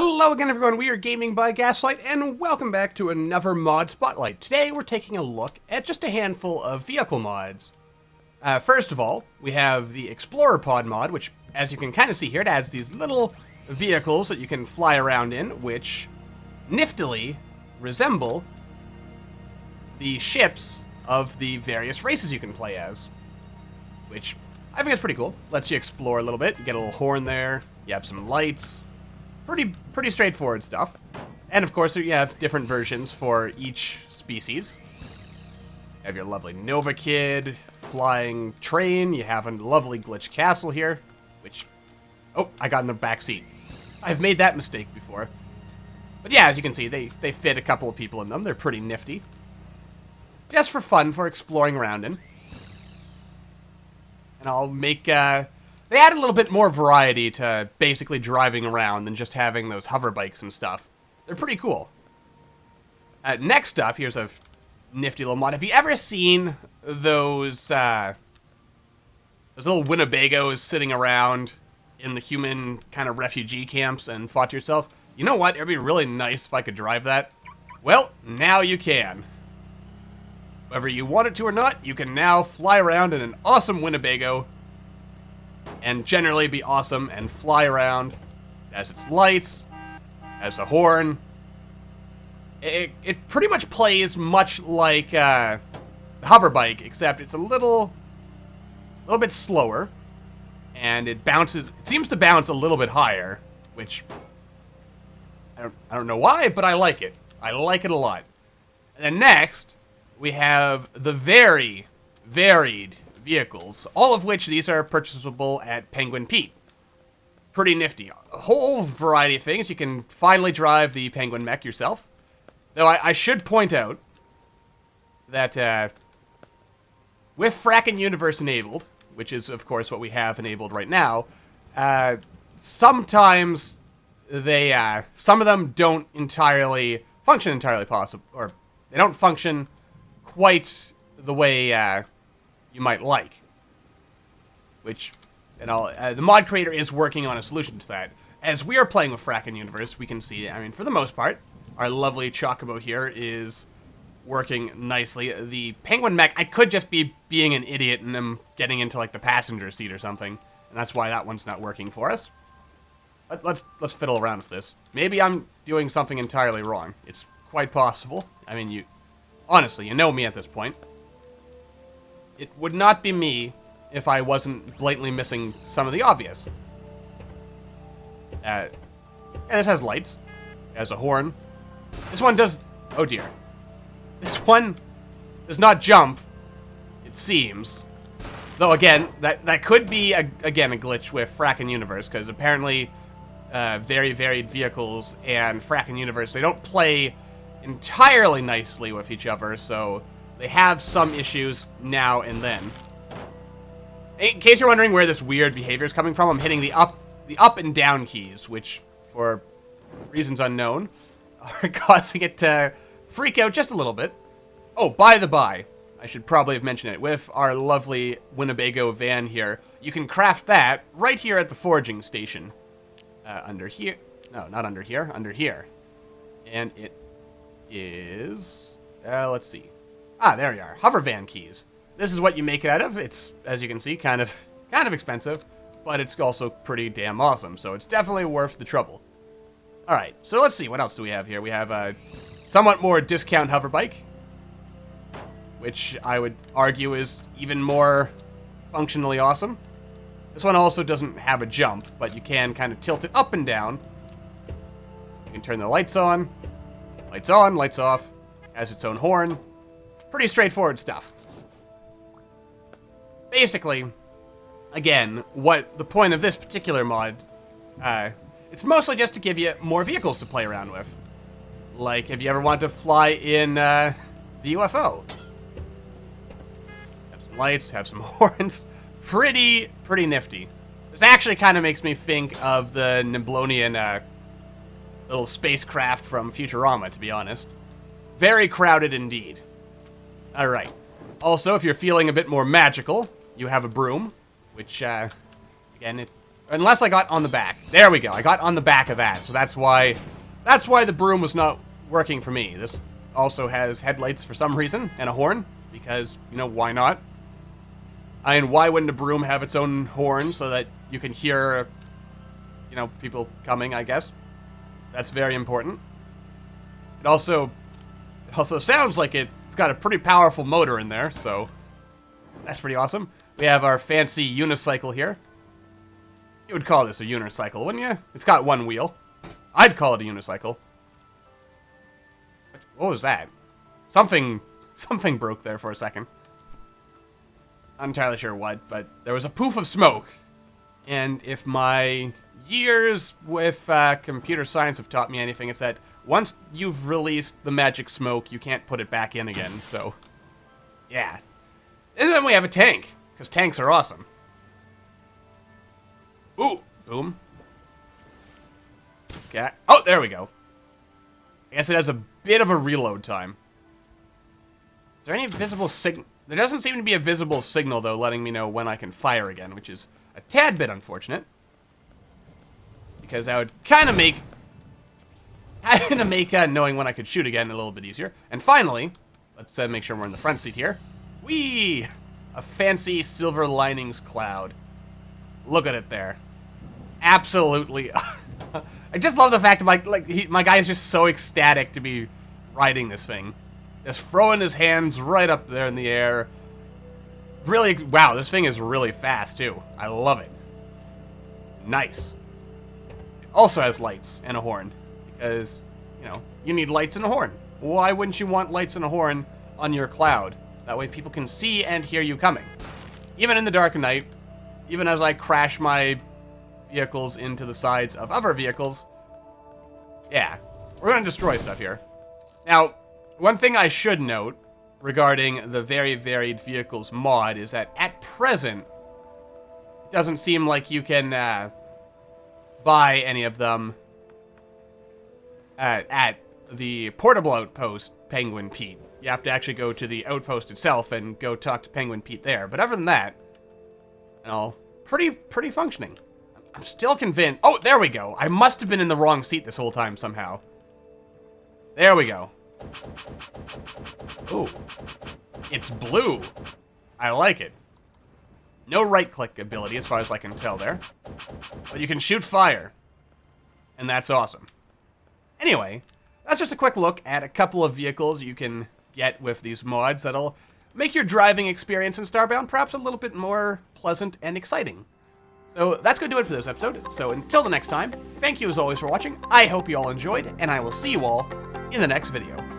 Hello again everyone, we are Gaming by Gaslight, and welcome back to another mod spotlight. Today we're taking a look at just a handful of vehicle mods. First of all, we have the Explorer Pod mod, which, as you can kind of see here, it adds these little vehicles that you can fly around in, which niftily resemble the ships of the various races you can play as. Which, I think is pretty cool. Lets you explore a little bit, you get a little horn there, you have some lights. Pretty straightforward stuff. And of course, you have different versions for each species. You have your lovely Nova Kid, flying train, you have a lovely glitch castle here, which... Oh, I got in the back seat. I've made that mistake before. But yeah, as you can see, they fit a couple of people in them. They're pretty nifty. Just for fun, for exploring around in. And I'll make, they add a little bit more variety to basically driving around than just having those hover bikes and stuff. They're pretty cool. Next up, here's a nifty little mod. Have you ever seen those little Winnebagos sitting around in the human kind of refugee camps and thought to yourself, you know what, it'd be really nice if I could drive that? Well, now you can. Whether you wanted to or not, you can now fly around in an awesome Winnebago and generally be awesome and fly around. It has its lights, has a horn. It pretty much plays much like the hover bike, except it's a little bit slower, and it seems to bounce a little bit higher, which I don't know why, but I like it. I like it a lot. And then next, we have the very varied vehicles, all of which these are purchasable at Penguin Pete. Pretty nifty. A whole variety of things. You can finally drive the Penguin mech yourself. Though I should point out that with Frackin' Universe enabled, which is of course what we have enabled right now, sometimes some of them don't function entirely possible, or they don't function quite the way you might like. Which, the mod creator is working on a solution to that. As we are playing with Frackin' Universe, we can see, I mean, for the most part, our lovely Chocobo here is working nicely. The Penguin mech, I could just be being an idiot and I'm getting into, like, the passenger seat or something, and that's why that one's not working for us. But let's fiddle around with this. Maybe I'm doing something entirely wrong. It's quite possible. I mean, honestly, you know me at this point. It would not be me if I wasn't blatantly missing some of the obvious. And this has lights. It has a horn. This one does... Oh dear. This one does not jump, it seems. Though again, that could be, again, a glitch with Frackin' Universe, because apparently very varied vehicles and Frackin' Universe, they don't play entirely nicely with each other, so... They have some issues now and then. In case you're wondering where this weird behavior is coming from, I'm hitting the up and down keys, which, for reasons unknown, are causing it to freak out just a little bit. Oh, by the by, I should probably have mentioned it. With our lovely Winnebago van here, you can craft that right here at the foraging station. Under here. No, not under here. Under here. And it is... let's see. Ah, there you are. Hover van keys. This is what you make it out of. It's, as you can see, kind of expensive, but it's also pretty damn awesome, so it's definitely worth the trouble. Alright, so let's see. What else do we have here? We have a somewhat more discount hover bike, which I would argue is even more functionally awesome. This one also doesn't have a jump, but you can kind of tilt it up and down. You can turn the lights on, lights off, has its own horn. Pretty straightforward stuff. Basically, again, what the point of this particular mod, it's mostly just to give you more vehicles to play around with. Like, if you ever want to fly in the UFO. Have some lights, have some horns. Pretty nifty. This actually kind of makes me think of the Neblonian little spacecraft from Futurama, to be honest. Very crowded indeed. Alright. Also, if you're feeling a bit more magical, you have a broom, which, again, Unless I got on the back. There we go. I got on the back of that. So that's why the broom was not working for me. This also has headlights for some reason and a horn because, you know, why not? And why wouldn't a broom have its own horn so that you can hear, you know, people coming, I guess. That's very important. It also sounds like it's got a pretty powerful motor in there, so that's pretty awesome. We have our fancy unicycle here. You would call this a unicycle, wouldn't you? It's got one wheel. I'd call it a unicycle. What was that? Something broke there for a second. Not entirely sure what, but there was a poof of smoke. And if my years with computer science have taught me anything, it's that once you've released the magic smoke, you can't put it back in again, so yeah. And then we have a tank, because tanks are awesome. Ooh, boom. Okay. Oh, there we go. I guess it has a bit of a reload time. Is there any visible signal? There doesn't seem to be a visible signal, though, letting me know when I can fire again, which is a tad bit unfortunate. Because that would kind of make knowing when I could shoot again a little bit easier. And finally, let's make sure we're in the front seat here. Whee! A fancy silver linings cloud. Look at it there. Absolutely. I just love the fact that my guy is just so ecstatic to be riding this thing. Just throwing his hands right up there in the air. Really, wow, this thing is really fast too. I love it. Nice. It also has lights and a horn. Because, you know, you need lights and a horn. Why wouldn't you want lights and a horn on your cloud? That way people can see and hear you coming. Even in the dark of night, even as I crash my vehicles into the sides of other vehicles. Yeah, we're going to destroy stuff here. Now, one thing I should note regarding the Very Varied Vehicles mod is that at present, it doesn't seem like you can buy any of them at the portable outpost, Penguin Pete. You have to actually go to the outpost itself and go talk to Penguin Pete there. But other than that, you know, pretty functioning. I'm still convinced. Oh, there we go. I must have been in the wrong seat this whole time somehow. There we go. Ooh. It's blue. I like it. No right-click ability as far as I can tell there. But you can shoot fire. And that's awesome. Anyway, that's just a quick look at a couple of vehicles you can get with these mods that'll make your driving experience in Starbound perhaps a little bit more pleasant and exciting. So that's going to do it for this episode. So until the next time, thank you as always for watching. I hope you all enjoyed, and I will see you all in the next video.